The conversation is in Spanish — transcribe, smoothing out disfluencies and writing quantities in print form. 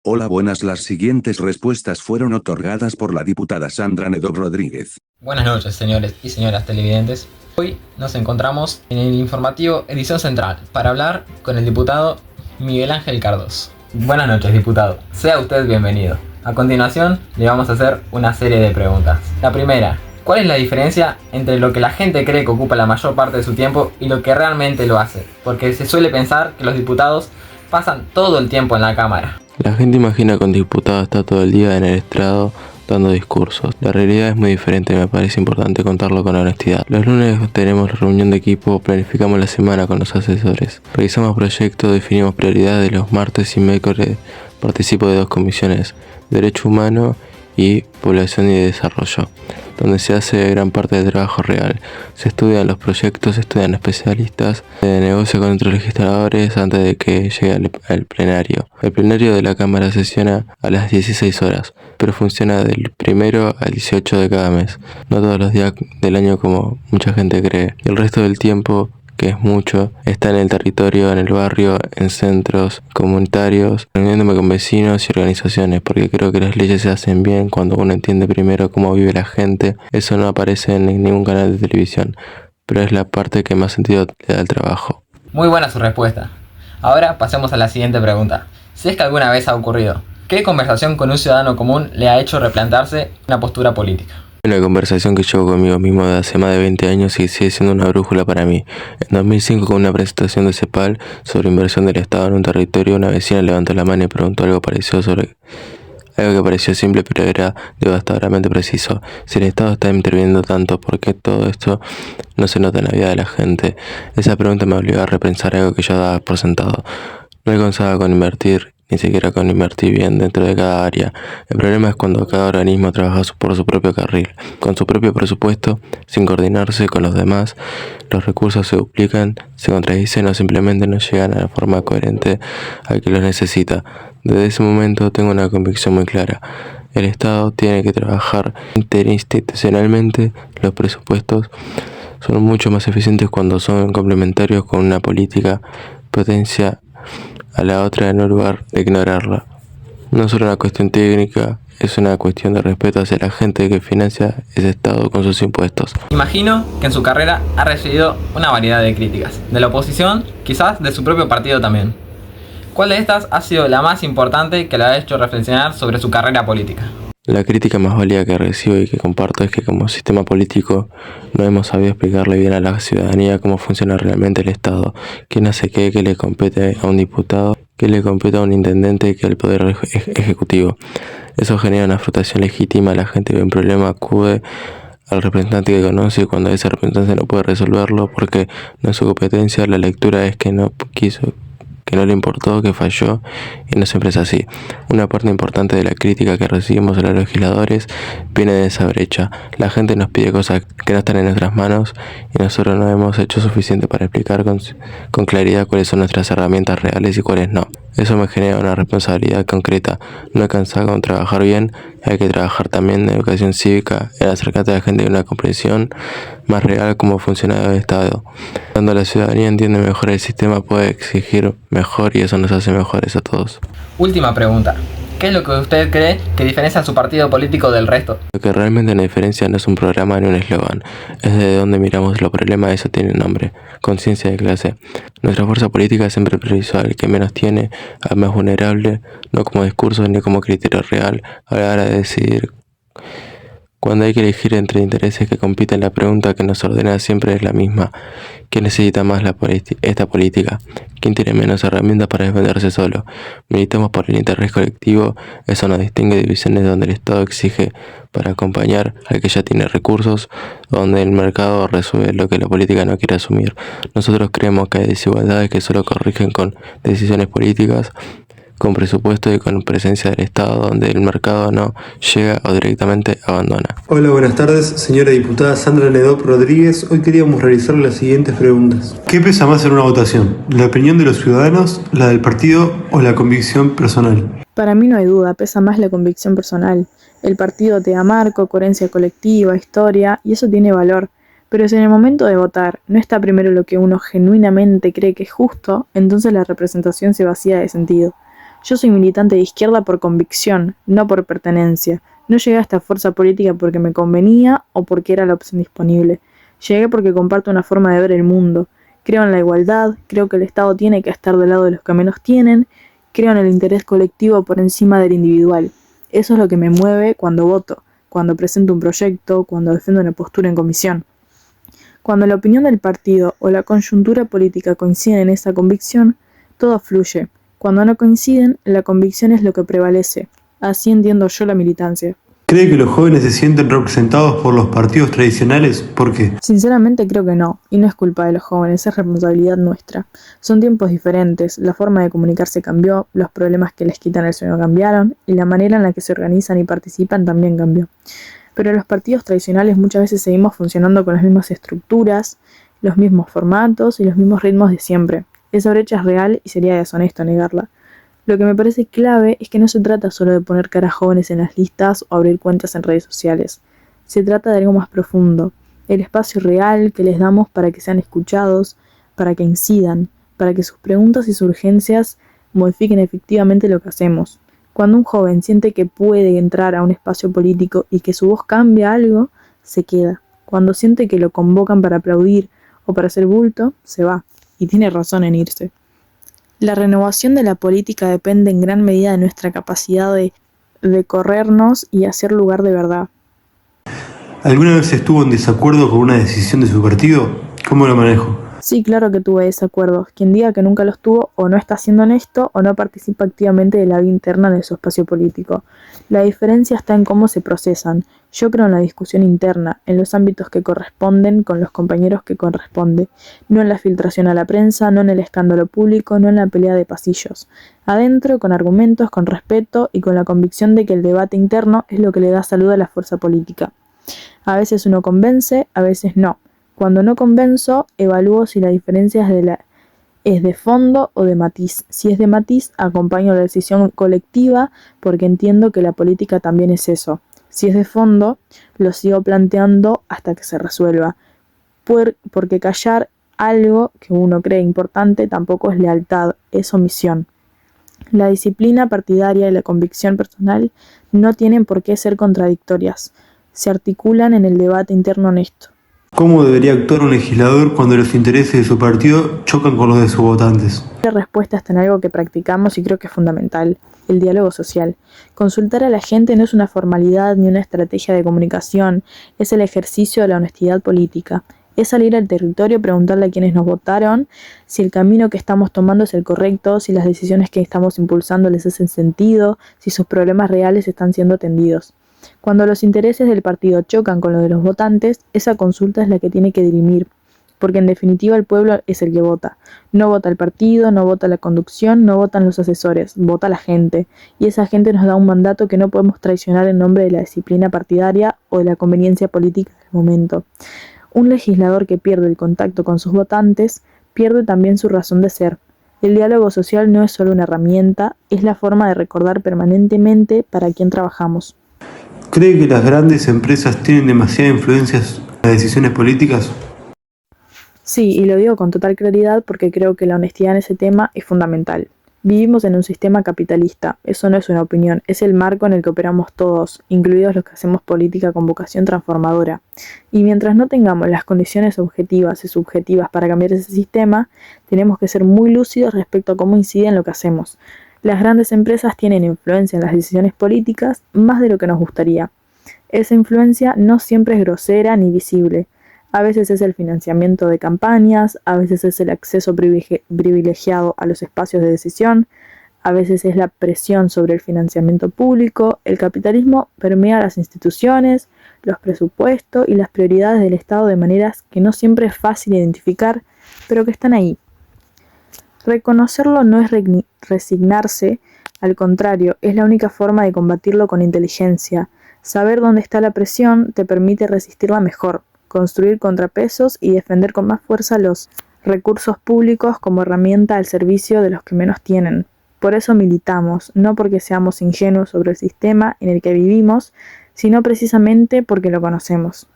Hola, buenas. Las siguientes respuestas fueron otorgadas por la diputada Sandra Nedov Rodríguez. Buenas noches, señores y señoras televidentes. Hoy nos encontramos en el informativo Edición Central para hablar con el diputado Miguel Ángel Cardoso. Buenas noches, diputado. Sea usted bienvenido. A continuación, le vamos a hacer una serie de preguntas. La primera, ¿cuál es la diferencia entre lo que la gente cree que ocupa la mayor parte de su tiempo y lo que realmente lo hace? Porque se suele pensar que los diputados pasan todo el tiempo en la Cámara. La gente imagina que un diputado está todo el día en el estrado dando discursos. La realidad es muy diferente y me parece importante contarlo con honestidad. Los lunes tenemos reunión de equipo, planificamos la semana con los asesores, revisamos proyectos, definimos prioridades. Los martes y miércoles participo de 2 comisiones, Derecho Humano y Población y Desarrollo, donde se hace gran parte del trabajo real. Se estudian los proyectos, se estudian especialistas, se negocia con otros legisladores antes de que llegue al plenario. El plenario de la Cámara sesiona a las 16 horas, pero funciona del 1 al 18 de cada mes, no todos los días del año como mucha gente cree. El resto del tiempo, que es mucho, está en el territorio, en el barrio, en centros comunitarios, reuniéndome con vecinos y organizaciones, porque creo que las leyes se hacen bien cuando uno entiende primero cómo vive la gente. Eso no aparece en ningún canal de televisión, pero es la parte que más sentido le da al trabajo. Muy buena su respuesta. Ahora pasemos a la siguiente pregunta. Si es que alguna vez ha ocurrido, ¿qué conversación con un ciudadano común le ha hecho replantearse una postura política? Una conversación que llevo conmigo mismo de hace más de 20 años y sigue siendo una brújula para mí. En 2005, con una presentación de CEPAL sobre inversión del Estado en un territorio, una vecina levantó la mano y preguntó algo parecido sobre algo que pareció simple pero era devastadoramente preciso. Si el Estado está interviniendo tanto, ¿por qué todo esto no se nota en la vida de la gente? Esa pregunta me obligó a repensar algo que yo daba por sentado. No alcanzaba con invertir, ni siquiera con invertir bien dentro de cada área. El problema es cuando cada organismo trabaja por su propio carril, con su propio presupuesto, sin coordinarse con los demás. Los recursos se duplican, se contradicen o simplemente no llegan a la forma coherente al que los necesita. Desde ese momento tengo una convicción muy clara. El Estado tiene que trabajar interinstitucionalmente. Los presupuestos son mucho más eficientes cuando son complementarios con una política potencia a la otra en lugar de ignorarla. No es solo una cuestión técnica, es una cuestión de respeto hacia la gente que financia ese Estado con sus impuestos. Imagino que en su carrera ha recibido una variedad de críticas, de la oposición, quizás de su propio partido también. ¿Cuál de estas ha sido la más importante que le ha hecho reflexionar sobre su carrera política? La crítica más válida que recibo y que comparto es que como sistema político no hemos sabido explicarle bien a la ciudadanía cómo funciona realmente el Estado, quién hace qué le compete a un diputado, qué le compete a un intendente y que al poder ejecutivo. Eso genera una frustración legítima, la gente ve un problema, acude al representante que conoce y cuando ese representante no puede resolverlo porque no es su competencia, la lectura es que no quiso, que no le importó, que falló, y no siempre es así. Una parte importante de la crítica que recibimos a los legisladores viene de esa brecha. La gente nos pide cosas que no están en nuestras manos y nosotros no hemos hecho suficiente para explicar con claridad cuáles son nuestras herramientas reales y cuáles no. Eso me genera una responsabilidad concreta. No alcanza con trabajar bien, hay que trabajar también en educación cívica, en acercarte a la gente de una comprensión más real cómo funciona el Estado. Cuando la ciudadanía entiende mejor el sistema puede exigir mejor y eso nos hace mejores a todos. Última pregunta. ¿Qué es lo que usted cree que diferencia a su partido político del resto? Lo que realmente nos diferencia no es un programa ni un eslogan, es desde donde miramos los problemas. Eso tiene nombre: conciencia de clase. Nuestra fuerza política siempre priorizó al que menos tiene, al más vulnerable, no como discurso ni como criterio real a la hora de decidir. Cuando hay que elegir entre intereses que compiten, la pregunta que nos ordena siempre es la misma: ¿quién necesita más esta política? ¿Quién tiene menos herramientas para defenderse solo? Militamos por el interés colectivo, eso nos distingue de divisiones donde el Estado exige para acompañar al que ya tiene recursos, donde el mercado resuelve lo que la política no quiere asumir. Nosotros creemos que hay desigualdades que solo corrigen con decisiones políticas, con presupuesto y con presencia del Estado, donde el mercado no llega o directamente abandona. Hola, buenas tardes, señora diputada Sandra Nedov Rodríguez. Hoy queríamos realizar las siguientes preguntas. ¿Qué pesa más en una votación? ¿La opinión de los ciudadanos, la del partido o la convicción personal? Para mí no hay duda, pesa más la convicción personal. El partido te da marco, coherencia colectiva, historia, y eso tiene valor. Pero si en el momento de votar no está primero lo que uno genuinamente cree que es justo, entonces la representación se vacía de sentido. Yo soy militante de izquierda por convicción, no por pertenencia. No llegué a esta fuerza política porque me convenía o porque era la opción disponible. Llegué porque comparto una forma de ver el mundo. Creo en la igualdad, creo que el Estado tiene que estar del lado de los que menos tienen, creo en el interés colectivo por encima del individual. Eso es lo que me mueve cuando voto, cuando presento un proyecto, cuando defiendo una postura en comisión. Cuando la opinión del partido o la coyuntura política coinciden en esa convicción, todo fluye. Cuando no coinciden, la convicción es lo que prevalece. Así entiendo yo la militancia. ¿Cree que los jóvenes se sienten representados por los partidos tradicionales? ¿Por qué? Sinceramente creo que no, y no es culpa de los jóvenes, es responsabilidad nuestra. Son tiempos diferentes, la forma de comunicarse cambió, los problemas que les quitan el sueño cambiaron, y la manera en la que se organizan y participan también cambió. Pero los partidos tradicionales muchas veces seguimos funcionando con las mismas estructuras, los mismos formatos y los mismos ritmos de siempre. Esa brecha es real y sería deshonesto negarla. Lo que me parece clave es que no se trata solo de poner caras jóvenes en las listas o abrir cuentas en redes sociales. Se trata de algo más profundo, el espacio real que les damos para que sean escuchados, para que incidan, para que sus preguntas y sus urgencias modifiquen efectivamente lo que hacemos. Cuando un joven siente que puede entrar a un espacio político y que su voz cambia algo, se queda. Cuando siente que lo convocan para aplaudir o para hacer bulto, se va, y tiene razón en irse. La renovación de la política depende en gran medida de nuestra capacidad de corrernos y hacer lugar de verdad. ¿Alguna vez estuvo en desacuerdo con una decisión de su partido? ¿Cómo lo manejó? Sí, claro que tuve desacuerdos. Quien diga que nunca los tuvo o no está siendo honesto o no participa activamente de la vida interna de su espacio político. La diferencia está en cómo se procesan. Yo creo en la discusión interna, en los ámbitos que corresponden con los compañeros que corresponde, no en la filtración a la prensa, no en el escándalo público, no en la pelea de pasillos. Adentro, con argumentos, con respeto y con la convicción de que el debate interno es lo que le da salud a la fuerza política. A veces uno convence, a veces no. Cuando no convenzo, evalúo si la diferencia es de fondo o de matiz. Si es de matiz, acompaño la decisión colectiva porque entiendo que la política también es eso. Si es de fondo, lo sigo planteando hasta que se resuelva. Porque callar algo que uno cree importante tampoco es lealtad, es omisión. La disciplina partidaria y la convicción personal no tienen por qué ser contradictorias. Se articulan en el debate interno honesto. ¿Cómo debería actuar un legislador cuando los intereses de su partido chocan con los de sus votantes? La respuesta está en algo que practicamos y creo que es fundamental, el diálogo social. Consultar a la gente no es una formalidad ni una estrategia de comunicación, es el ejercicio de la honestidad política. Es salir al territorio, preguntarle a quienes nos votaron si el camino que estamos tomando es el correcto, si las decisiones que estamos impulsando les hacen sentido, si sus problemas reales están siendo atendidos. Cuando los intereses del partido chocan con los de los votantes, esa consulta es la que tiene que dirimir, porque en definitiva el pueblo es el que vota. No vota el partido, no vota la conducción, no votan los asesores, vota la gente. Y esa gente nos da un mandato que no podemos traicionar en nombre de la disciplina partidaria o de la conveniencia política del momento. Un legislador que pierde el contacto con sus votantes, pierde también su razón de ser. El diálogo social no es solo una herramienta, es la forma de recordar permanentemente para quién trabajamos. ¿Cree que las grandes empresas tienen demasiada influencia en las decisiones políticas? Sí, y lo digo con total claridad porque creo que la honestidad en ese tema es fundamental. Vivimos en un sistema capitalista, eso no es una opinión, es el marco en el que operamos todos, incluidos los que hacemos política con vocación transformadora. Y mientras no tengamos las condiciones objetivas y subjetivas para cambiar ese sistema, tenemos que ser muy lúcidos respecto a cómo incide en lo que hacemos. Las grandes empresas tienen influencia en las decisiones políticas más de lo que nos gustaría. Esa influencia no siempre es grosera ni visible. A veces es el financiamiento de campañas, a veces es el acceso privilegiado a los espacios de decisión, a veces es la presión sobre el financiamiento público. El capitalismo permea las instituciones, los presupuestos y las prioridades del Estado de maneras que no siempre es fácil identificar, pero que están ahí. Reconocerlo no es resignarse, al contrario, es la única forma de combatirlo con inteligencia. Saber dónde está la presión te permite resistirla mejor, construir contrapesos y defender con más fuerza los recursos públicos como herramienta al servicio de los que menos tienen. Por eso militamos, no porque seamos ingenuos sobre el sistema en el que vivimos, sino precisamente porque lo conocemos.